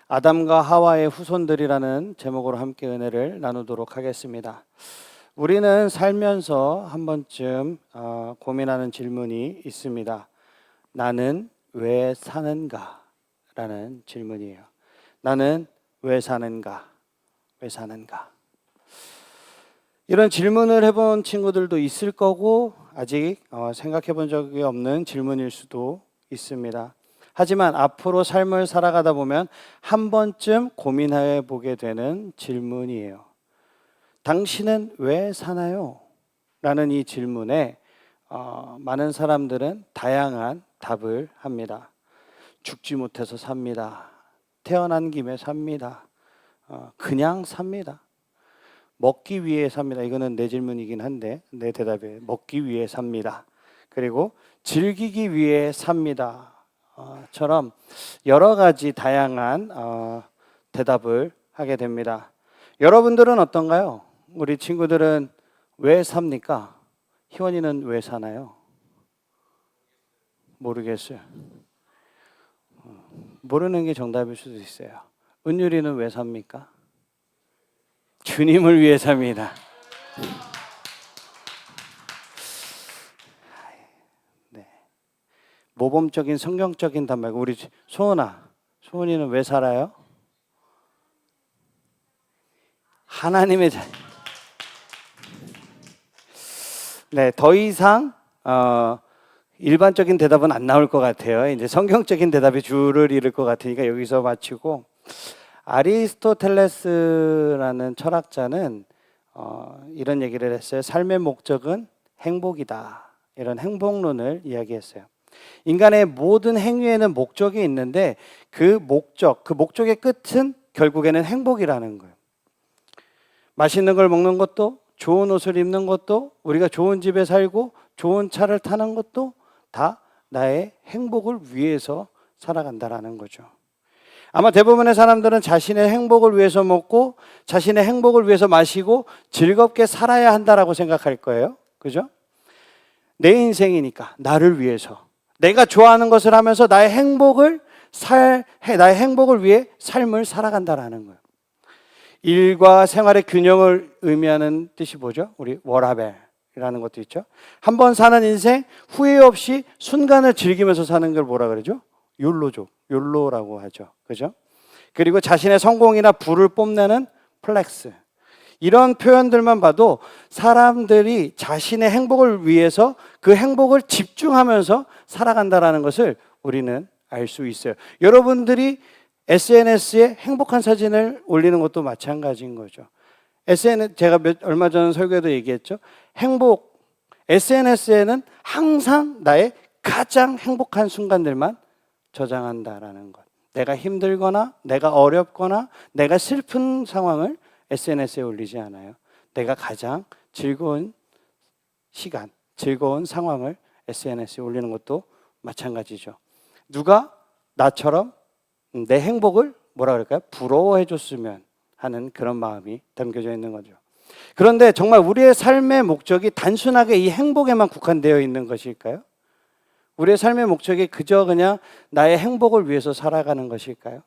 아담과 하와의 후손들이라는 제목으로 함께 은혜를 나누도록 하겠습니다. 우리는 살면서 한 번쯤 고민하는 질문이 있습니다. 나는 왜 사는가? 라는 질문이에요. 나는 왜 사는가? 왜 사는가? 이런 질문을 해본 친구들도 있을 거고 아직 생각해 본 적이 없는 질문일 수도 있습니다. 하지만 앞으로 삶을 살아가다 보면 한 번쯤 고민해 보게 되는 질문이에요. 당신은 왜 사나요? 라는 이 질문에 많은 사람들은 다양한 답을 합니다. 죽지 못해서 삽니다. 태어난 김에 삽니다. 그냥 삽니다. 먹기 위해 삽니다. 이거는 내 질문이긴 한데 내 대답이에요. 먹기 위해 삽니다. 그리고 즐기기 위해 삽니다. 처럼 여러 가지 다양한 대답을 하게 됩니다. 여러분들은 어떤가요? 우리 친구들은 왜 삽니까? 희원이는 왜 사나요? 모르겠어요. 모르는 게 정답일 수도 있어요. 은율이는 왜 삽니까? 주님을 위해 삽니다. 네. 모범적인 성경적인 답 말고 우리 소은이는 왜 살아요? 하나님의 자. 네, 더 이상 일반적인 대답은 안 나올 것 같아요. 이제 성경적인 대답이 줄을 이룰 것 같으니까 여기서 마치고, 아리스토텔레스라는 철학자는 이런 얘기를 했어요. 삶의 목적은 행복이다. 이런 행복론을 이야기했어요. 인간의 모든 행위에는 목적이 있는데 그 목적의 끝은 결국에는 행복이라는 거예요. 맛있는 걸 먹는 것도, 좋은 옷을 입는 것도, 우리가 좋은 집에 살고 좋은 차를 타는 것도 다 나의 행복을 위해서 살아간다라는 거죠. 아마 대부분의 사람들은 자신의 행복을 위해서 먹고 자신의 행복을 위해서 마시고 즐겁게 살아야 한다라고 생각할 거예요. 그죠? 내 인생이니까 나를 위해서 내가 좋아하는 것을 하면서 나의 행복을 위해 삶을 살아간다라는 거예요. 일과 생활의 균형을 의미하는 뜻이 뭐죠? 우리 워라벨이라는 것도 있죠. 한 번 사는 인생 후회 없이 순간을 즐기면서 사는 걸 뭐라 그러죠? 욜로라고 하죠. 그죠? 그리고 자신의 성공이나 부를 뽐내는 플렉스. 이런 표현들만 봐도 사람들이 자신의 행복을 위해서 그 행복을 집중하면서 살아간다라는 것을 우리는 알 수 있어요. 여러분들이 SNS에 행복한 사진을 올리는 것도 마찬가지인 거죠. 제가 얼마 전 설교에도 얘기했죠. SNS에는 항상 나의 가장 행복한 순간들만 저장한다라는 것. 내가 힘들거나 내가 어렵거나 내가 슬픈 상황을 SNS에 올리지 않아요. 내가 가장 즐거운 시간, 즐거운 상황을 SNS에 올리는 것도 마찬가지죠. 누가 나처럼 내 행복을 뭐라 그럴까요? 부러워해 줬으면 하는 그런 마음이 담겨져 있는 거죠. 그런데 정말 우리의 삶의 목적이 단순하게 이 행복에만 국한되어 있는 것일까요? 우리의 삶의 목적이 그저 그냥 나의 행복을 위해서 살아가는 것일까요?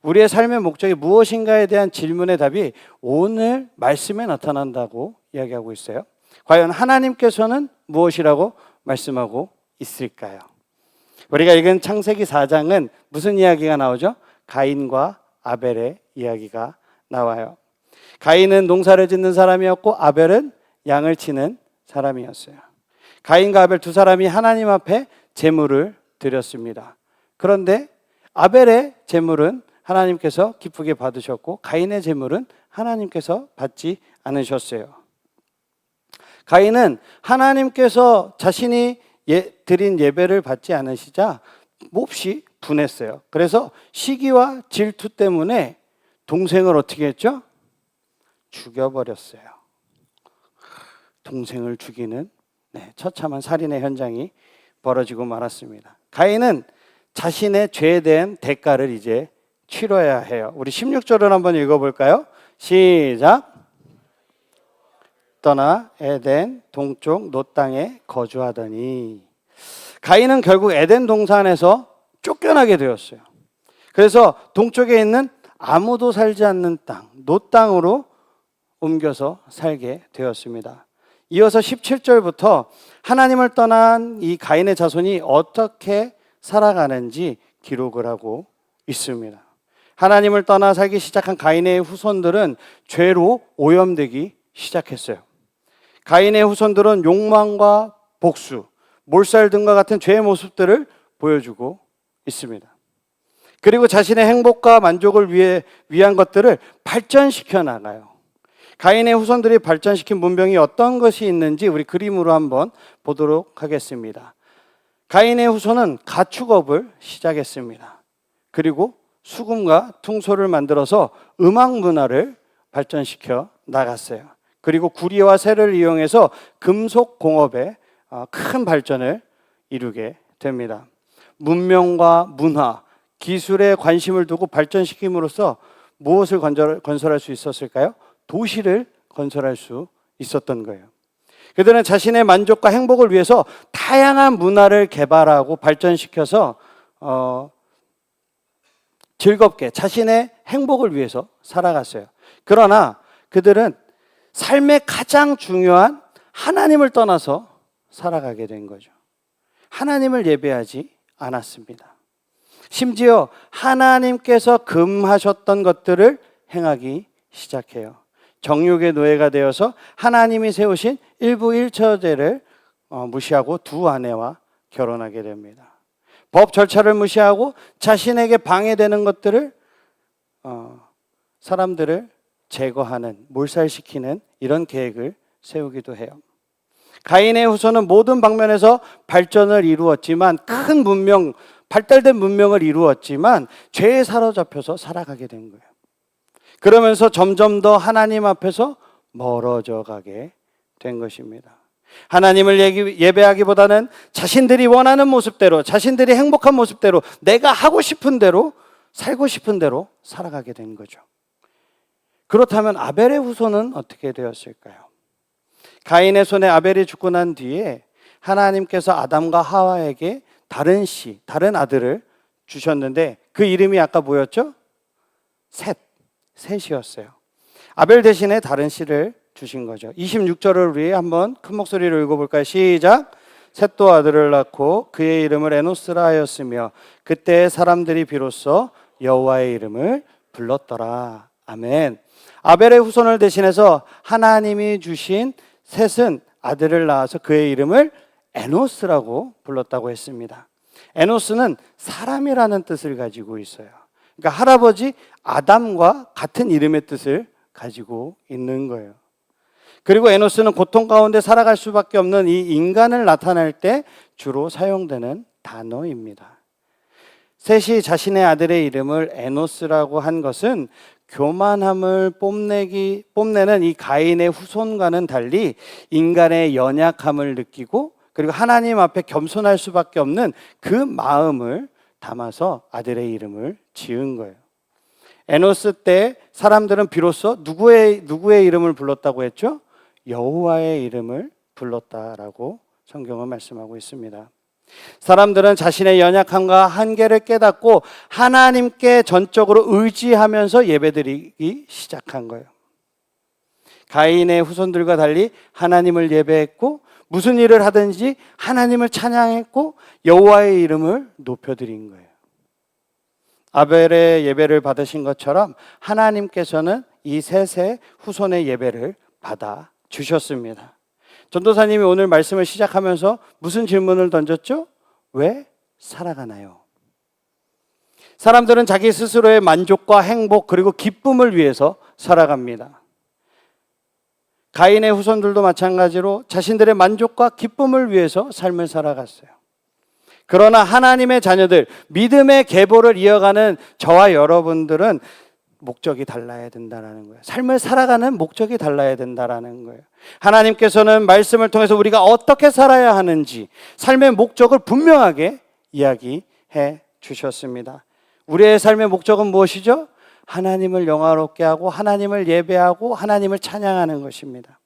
우리의 삶의 목적이 무엇인가에 대한 질문의 답이 오늘 말씀에 나타난다고 이야기하고 있어요. 과연 하나님께서는 무엇이라고 말씀하고 있을까요? 우리가 읽은 창세기 4장은 무슨 이야기가 나오죠? 가인과 아벨의 이야기가 나와요. 가인은 농사를 짓는 사람이었고 아벨은 양을 치는 사람이었어요. 가인과 아벨 두 사람이 하나님 앞에 제물을 드렸습니다. 그런데 아벨의 제물은 하나님께서 기쁘게 받으셨고 가인의 제물은 하나님께서 받지 않으셨어요. 가인은 하나님께서 자신이 드린 예배를 받지 않으시자 몹시 분했어요. 그래서 시기와 질투 때문에 동생을 어떻게 했죠? 죽여버렸어요. 동생을 죽이는 처참한 살인의 현장이 벌어지고 말았습니다. 가인은 자신의 죄에 대한 대가를 이제 치러야 해요. 우리 16절을 한번 읽어볼까요? 시작. 떠나 에덴 동쪽 놋 땅에 거주하더니 가인은 결국 에덴 동산에서 쫓겨나게 되었어요. 그래서 동쪽에 있는 아무도 살지 않는 땅, 노 땅으로 옮겨서 살게 되었습니다. 이어서 17절부터 하나님을 떠난 이 가인의 자손이 어떻게 살아가는지 기록을 하고 있습니다. 하나님을 떠나 살기 시작한 가인의 후손들은 죄로 오염되기 시작했어요. 가인의 후손들은 욕망과 복수, 몰살 등과 같은 죄의 모습들을 보여주고 있습니다. 그리고 자신의 행복과 만족을 위한 것들을 발전시켜 나가요. 가인의 후손들이 발전시킨 문명이 어떤 것이 있는지 우리 그림으로 한번 보도록 하겠습니다. 가인의 후손은 가축업을 시작했습니다. 그리고 수금과 퉁소를 만들어서 음악 문화를 발전시켜 나갔어요. 그리고 구리와 쇠를 이용해서 금속 공업에 큰 발전을 이루게 됩니다. 문명과 문화, 기술에 관심을 두고 발전시킴으로써 무엇을 건설할 수 있었을까요? 도시를 건설할 수 있었던 거예요. 그들은 자신의 만족과 행복을 위해서 다양한 문화를 개발하고 발전시켜서 즐겁게 자신의 행복을 위해서 살아갔어요. 그러나 그들은 삶의 가장 중요한 하나님을 떠나서 살아가게 된 거죠. 하나님을 예배하지 않았습니다. 심지어 하나님께서 금하셨던 것들을 행하기 시작해요. 정욕의 노예가 되어서 하나님이 세우신 일부 일처제를 무시하고 두 아내와 결혼하게 됩니다. 법 절차를 무시하고 자신에게 방해되는 것들을 사람들을 제거하는, 몰살시키는 이런 계획을 세우기도 해요. 가인의 후손은 모든 방면에서 발전을 이루었지만 큰 문명, 발달된 문명을 이루었지만 죄에 사로잡혀서 살아가게 된 거예요. 그러면서 점점 더 하나님 앞에서 멀어져 가게 된 것입니다. 하나님을 예배하기보다는 자신들이 원하는 모습대로, 자신들이 행복한 모습대로, 내가 하고 싶은 대로, 살고 싶은 대로 살아가게 된 거죠. 그렇다면 아벨의 후손은 어떻게 되었을까요? 가인의 손에 아벨이 죽고 난 뒤에 하나님께서 아담과 하와에게 다른 아들을 주셨는데 그 이름이 아까 뭐였죠? 셋이었어요. 아벨 대신에 다른 씨를 주신 거죠. 26절을 우리 한번 큰 목소리로 읽어볼까요? 시작. 셋도 아들을 낳고 그의 이름을 에노스라 하였으며 그때 사람들이 비로소 여호와의 이름을 불렀더라. 아멘. 아벨의 후손을 대신해서 하나님이 주신 셋은 아들을 낳아서 그의 이름을 에노스라고 불렀다고 했습니다. 에노스는 사람이라는 뜻을 가지고 있어요. 그러니까 할아버지 아담과 같은 이름의 뜻을 가지고 있는 거예요. 그리고 에노스는 고통 가운데 살아갈 수밖에 없는 이 인간을 나타낼 때 주로 사용되는 단어입니다. 셋이 자신의 아들의 이름을 에노스라고 한 것은 교만함을 뽐내는 이 가인의 후손과는 달리 인간의 연약함을 느끼고 그리고 하나님 앞에 겸손할 수밖에 없는 그 마음을 담아서 아들의 이름을 지은 거예요. 에노스 때 사람들은 비로소 누구의 이름을 불렀다고 했죠? 여호와의 이름을 불렀다라고 성경은 말씀하고 있습니다. 사람들은 자신의 연약함과 한계를 깨닫고 하나님께 전적으로 의지하면서 예배드리기 시작한 거예요. 가인의 후손들과 달리 하나님을 예배했고 무슨 일을 하든지 하나님을 찬양했고 여호와의 이름을 높여드린 거예요. 아벨의 예배를 받으신 것처럼 하나님께서는 이 셋의 후손의 예배를 받아 주셨습니다. 전도사님이 오늘 말씀을 시작하면서 무슨 질문을 던졌죠? 왜 살아가나요? 사람들은 자기 스스로의 만족과 행복 그리고 기쁨을 위해서 살아갑니다. 가인의 후손들도 마찬가지로 자신들의 만족과 기쁨을 위해서 삶을 살아갔어요. 그러나 하나님의 자녀들, 믿음의 계보를 이어가는 저와 여러분들은 목적이 달라야 된다는 거예요. 삶을 살아가는 목적이 달라야 된다는 거예요. 하나님께서는 말씀을 통해서 우리가 어떻게 살아야 하는지 삶의 목적을 분명하게 이야기해 주셨습니다. 우리의 삶의 목적은 무엇이죠? 하나님을 영화롭게 하고 하나님을 예배하고 하나님을 찬양하는 것입니다.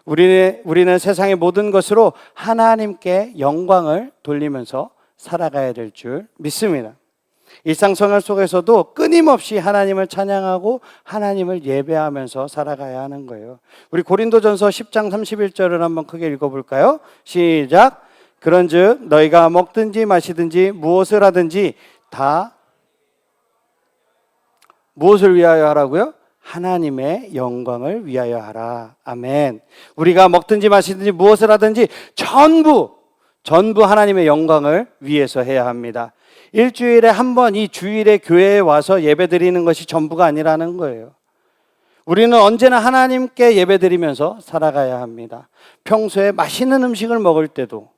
우리는 세상의 모든 것으로 하나님께 영광을 돌리면서 살아가야 될 줄 믿습니다. 일상생활 속에서도 끊임없이 하나님을 찬양하고 하나님을 예배하면서 살아가야 하는 거예요. 우리 고린도전서 10장 31절을 한번 크게 읽어볼까요? 시작. 그런즉 너희가 먹든지 마시든지 무엇을 하든지 다 무엇을 위하여 하라고요? 하나님의 영광을 위하여 하라. 아멘. 우리가 먹든지 마시든지 무엇을 하든지 전부 하나님의 영광을 위해서 해야 합니다. 일주일에 한 번 이 주일에 교회에 와서 예배드리는 것이 전부가 아니라는 거예요. 우리는 언제나 하나님께 예배드리면서 살아가야 합니다. 평소에 맛있는 음식을 먹을 때도,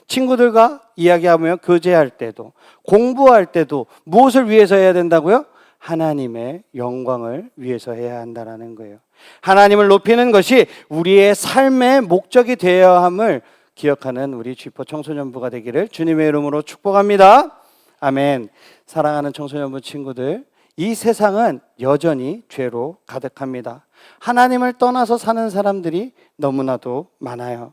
친구들과 이야기하며 교제할 때도, 공부할 때도 무엇을 위해서 해야 된다고요? 하나님의 영광을 위해서 해야 한다는 거예요. 하나님을 높이는 것이 우리의 삶의 목적이 되어야 함을 기억하는 우리 쥐포 청소년부가 되기를 주님의 이름으로 축복합니다. 아멘. 사랑하는 청소년부 친구들, 이 세상은 여전히 죄로 가득합니다. 하나님을 떠나서 사는 사람들이 너무나도 많아요.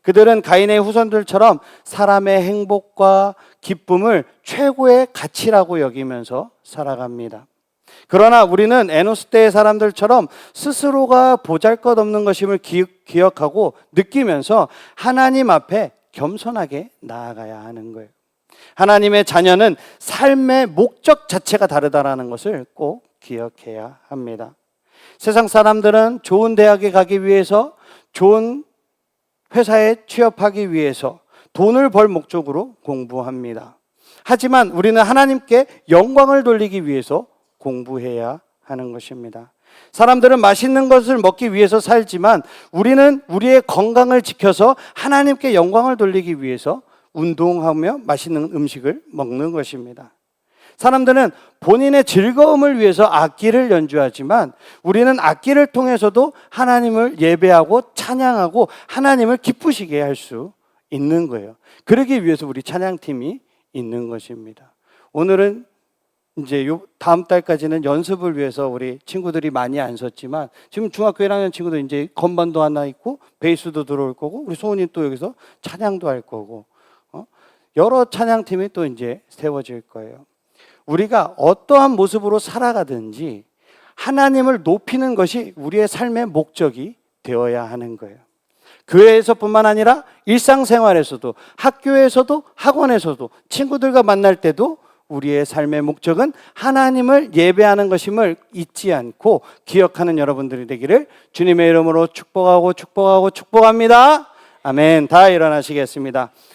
그들은 가인의 후손들처럼 사람의 행복과 기쁨을 최고의 가치라고 여기면서 살아갑니다. 그러나 우리는 에노스 때의 사람들처럼 스스로가 보잘것없는 것임을 기억하고 느끼면서 하나님 앞에 겸손하게 나아가야 하는 거예요. 하나님의 자녀는 삶의 목적 자체가 다르다는 것을 꼭 기억해야 합니다. 세상 사람들은 좋은 대학에 가기 위해서, 좋은 회사에 취업하기 위해서 돈을 벌 목적으로 공부합니다. 하지만 우리는 하나님께 영광을 돌리기 위해서 공부해야 하는 것입니다. 사람들은 맛있는 것을 먹기 위해서 살지만 우리는 우리의 건강을 지켜서 하나님께 영광을 돌리기 위해서 운동하며 맛있는 음식을 먹는 것입니다. 사람들은 본인의 즐거움을 위해서 악기를 연주하지만 우리는 악기를 통해서도 하나님을 예배하고 찬양하고 하나님을 기쁘시게 할 수 있는 거예요. 그러기 위해서 우리 찬양팀이 있는 것입니다. 오늘은 이제 다음 달까지는 연습을 위해서 우리 친구들이 많이 안 섰지만 지금 중학교 1학년 친구들 이제 건반도 하나 있고 베이스도 들어올 거고 우리 소은이 또 여기서 찬양도 할 거고 여러 찬양팀이 또 이제 세워질 거예요. 우리가 어떠한 모습으로 살아가든지 하나님을 높이는 것이 우리의 삶의 목적이 되어야 하는 거예요. 교회에서뿐만 아니라 일상생활에서도, 학교에서도, 학원에서도, 친구들과 만날 때도 우리의 삶의 목적은 하나님을 예배하는 것임을 잊지 않고 기억하는 여러분들이 되기를 주님의 이름으로 축복하고 축복합니다. 아멘. 다 일어나시겠습니다.